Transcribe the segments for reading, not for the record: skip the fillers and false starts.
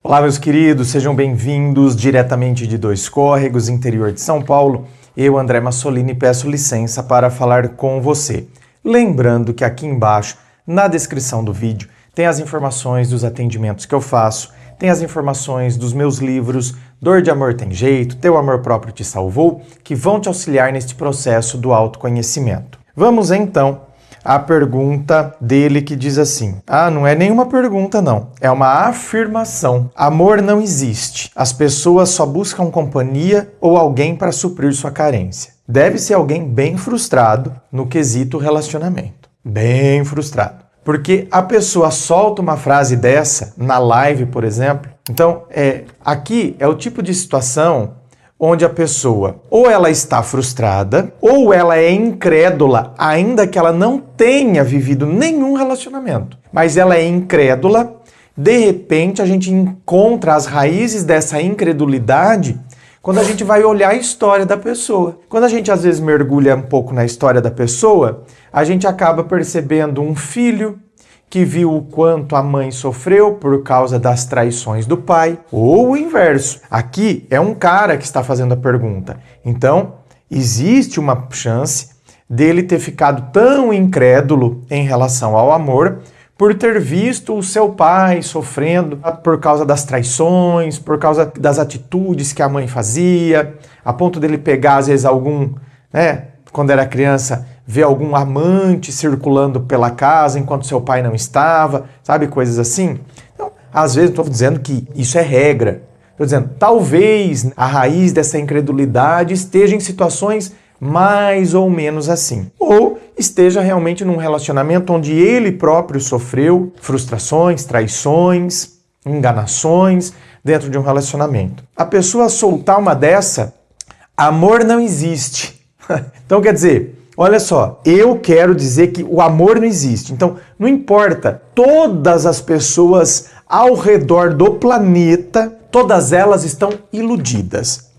Olá, meus queridos, sejam bem-vindos diretamente de Dois Córregos, interior de São Paulo. Eu, André Massolini, peço licença para falar com você. Lembrando que aqui embaixo, na descrição do vídeo, tem as informações dos atendimentos que eu faço, tem as informações dos meus livros Dor de Amor Tem Jeito, Teu Amor Próprio Te Salvou, que vão te auxiliar neste processo do autoconhecimento. Vamos então à pergunta dele que diz assim: não é nenhuma pergunta não, é uma afirmação. Amor não existe. As pessoas só buscam companhia ou alguém para suprir sua carência. Deve ser alguém bem frustrado no quesito relacionamento. Bem frustrado. Porque a pessoa solta uma frase dessa na live, por exemplo. Então, aqui é o tipo de situação onde a pessoa ou ela está frustrada ou ela é incrédula, ainda que ela não tenha vivido nenhum relacionamento. Mas ela é incrédula, de repente a gente encontra as raízes dessa incredulidade quando a gente vai olhar a história da pessoa. Quando a gente às vezes mergulha um pouco na história da pessoa, a gente acaba percebendo um filho que viu o quanto a mãe sofreu por causa das traições do pai, ou o inverso. Aqui é um cara que está fazendo a pergunta. Então, existe uma chance dele ter ficado tão incrédulo em relação ao amor por ter visto o seu pai sofrendo por causa das traições, por causa das atitudes que a mãe fazia, a ponto dele pegar, às vezes, quando era criança, ver algum amante circulando pela casa enquanto seu pai não estava, sabe, coisas assim. Então, às vezes, não estou dizendo que isso é regra. Estou dizendo, talvez a raiz dessa incredulidade esteja em situações mais ou menos assim. Ou esteja realmente num relacionamento onde ele próprio sofreu frustrações, traições, enganações dentro de um relacionamento. A pessoa soltar uma dessa, amor não existe. Então, quer dizer, olha só, eu quero dizer que o amor não existe. Então, não importa, todas as pessoas ao redor do planeta, todas elas estão iludidas.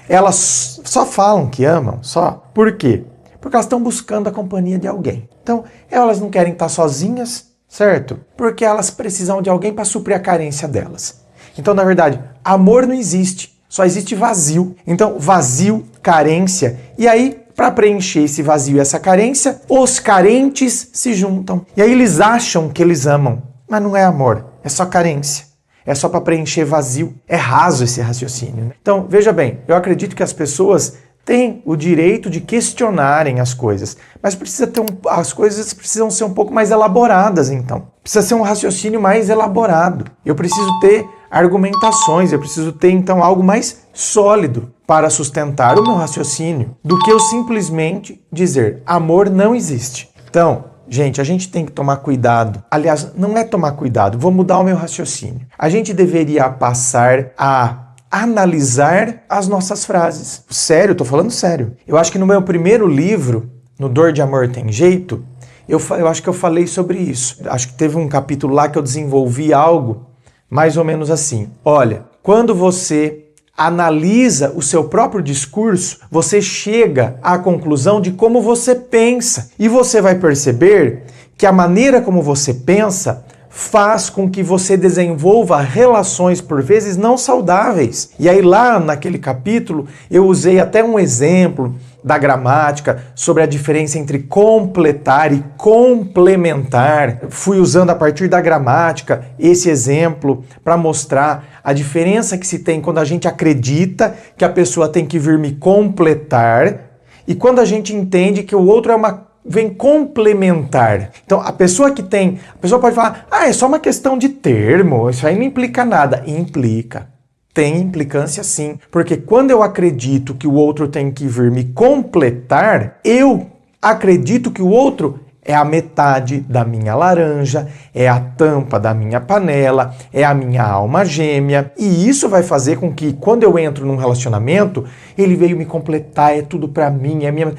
Elas só falam que amam, só. Por quê? Porque elas estão buscando a companhia de alguém. Então, elas não querem estar sozinhas, certo? Porque elas precisam de alguém para suprir a carência delas. Então, na verdade, amor não existe. Só existe vazio. Então, vazio, carência. E aí, para preencher esse vazio e essa carência, os carentes se juntam. E aí eles acham que eles amam. Mas não é amor, é só carência. É só para preencher vazio. É raso esse raciocínio, né? Então, veja bem, eu acredito que as pessoas têm o direito de questionarem as coisas. Mas as coisas precisam ser um pouco mais elaboradas, então. Precisa ser um raciocínio mais elaborado. Eu preciso ter argumentações, eu preciso ter, então, algo mais sólido para sustentar o meu raciocínio do que eu simplesmente dizer amor não existe. Então, gente, a gente tem que tomar cuidado. Aliás, não é tomar cuidado, vou mudar o meu raciocínio. A gente deveria passar a analisar as nossas frases. Sério, tô falando sério. Eu acho que no meu primeiro livro, no Dor de Amor Tem Jeito, eu acho que eu falei sobre isso. Acho que teve um capítulo lá que eu desenvolvi algo mais ou menos assim. Olha, quando você analisa o seu próprio discurso, você chega à conclusão de como você pensa. E você vai perceber que a maneira como você pensa faz com que você desenvolva relações, por vezes, não saudáveis. E aí lá naquele capítulo, eu usei até um exemplo da gramática sobre a diferença entre completar e complementar. Fui usando a partir da gramática esse exemplo para mostrar a diferença que se tem quando a gente acredita que a pessoa tem que vir me completar e quando a gente entende que o outro vem complementar. Então, a pessoa pode falar, é só uma questão de termo, isso aí não implica nada. Implica. Tem implicância sim, porque quando eu acredito que o outro tem que vir me completar, eu acredito que o outro é a metade da minha laranja, é a tampa da minha panela, é a minha alma gêmea. E isso vai fazer com que, quando eu entro num relacionamento, ele veio me completar, é tudo pra mim, é minha...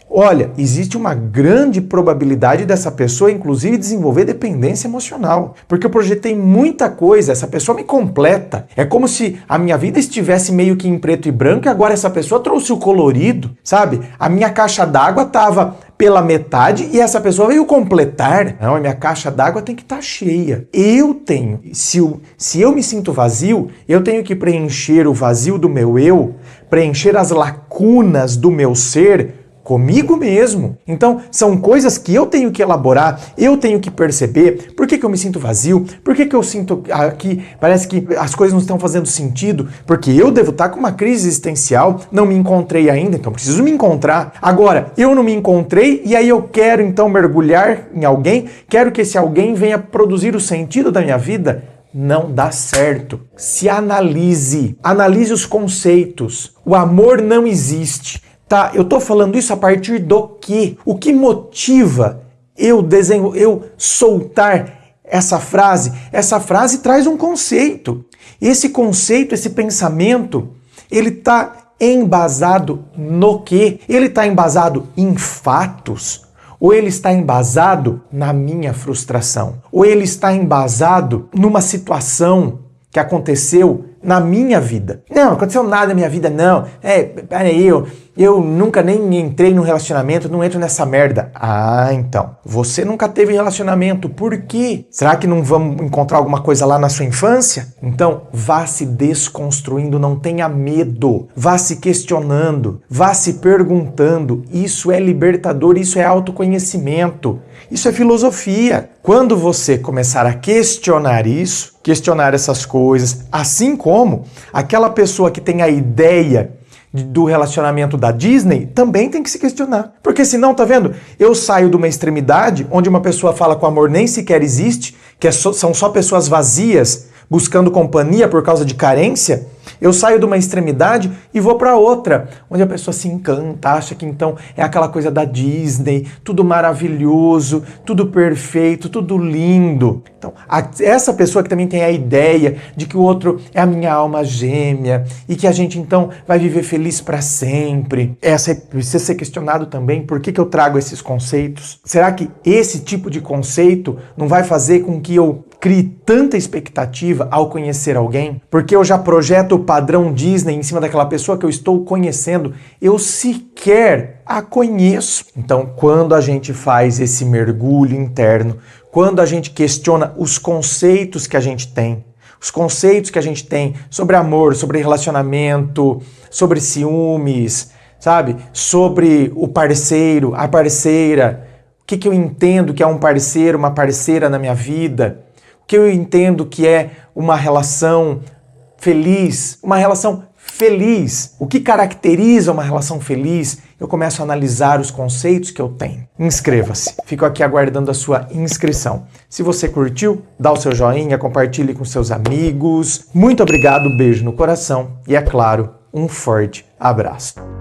Olha, existe uma grande probabilidade dessa pessoa, inclusive, desenvolver dependência emocional. Porque eu projetei muita coisa, essa pessoa me completa. É como se a minha vida estivesse meio que em preto e branco e agora essa pessoa trouxe o colorido, sabe? A minha caixa d'água estava pela metade e essa pessoa veio completar. Não, a minha caixa d'água tem que estar cheia. Eu tenho, se eu me sinto vazio, eu tenho que preencher o vazio do meu eu, preencher as lacunas do meu ser comigo mesmo. Então, são coisas que eu tenho que elaborar, eu tenho que perceber por que eu me sinto vazio, por que eu sinto que parece que as coisas não estão fazendo sentido, porque eu devo estar com uma crise existencial, não me encontrei ainda, então preciso me encontrar. Agora, eu não me encontrei e aí eu quero então mergulhar em alguém, quero que esse alguém venha produzir o sentido da minha vida. Não dá certo. Se analise os conceitos. O amor não existe. Tá, eu tô falando isso a partir do quê? O que motiva eu soltar essa frase? Essa frase traz um conceito. Esse conceito, esse pensamento, ele tá embasado no quê? Ele tá embasado em fatos? Ou ele está embasado na minha frustração? Ou ele está embasado numa situação que aconteceu na minha vida? Não aconteceu nada na minha vida, não. Peraí, eu nunca nem entrei num relacionamento, não entro nessa merda. Ah, então, você nunca teve relacionamento, por quê? Será que não vamos encontrar alguma coisa lá na sua infância? Então, vá se desconstruindo, não tenha medo. Vá se questionando, vá se perguntando. Isso é libertador, isso é autoconhecimento, isso é filosofia. Quando você começar a questionar isso, questionar essas coisas, assim como aquela pessoa que tem a ideia do relacionamento da Disney, também tem que se questionar. Porque senão, tá vendo? Eu saio de uma extremidade onde uma pessoa fala que o amor nem sequer existe, que são só pessoas vazias buscando companhia por causa de carência. Eu saio de uma extremidade e vou para outra, onde a pessoa se encanta, acha que então é aquela coisa da Disney, tudo maravilhoso, tudo perfeito, tudo lindo. Então, essa pessoa que também tem a ideia de que o outro é a minha alma gêmea e que a gente então vai viver feliz para sempre. Essa precisa ser questionado também, por que eu trago esses conceitos? Será que esse tipo de conceito não vai fazer com que eu crie tanta expectativa ao conhecer alguém? Porque eu já projeto o padrão Disney em cima daquela pessoa que eu estou conhecendo, eu sequer a conheço. Então, quando a gente faz esse mergulho interno, quando a gente questiona os conceitos que a gente tem, os conceitos que a gente tem sobre amor, sobre relacionamento, sobre ciúmes, sabe? Sobre o parceiro, a parceira, o que eu entendo que é um parceiro, uma parceira na minha vida, o que eu entendo que é uma relação feliz, o que caracteriza uma relação feliz, eu começo a analisar os conceitos que eu tenho. Inscreva-se, fico aqui aguardando a sua inscrição. Se você curtiu, dá o seu joinha, compartilhe com seus amigos. Muito obrigado, beijo no coração e, é claro, um forte abraço.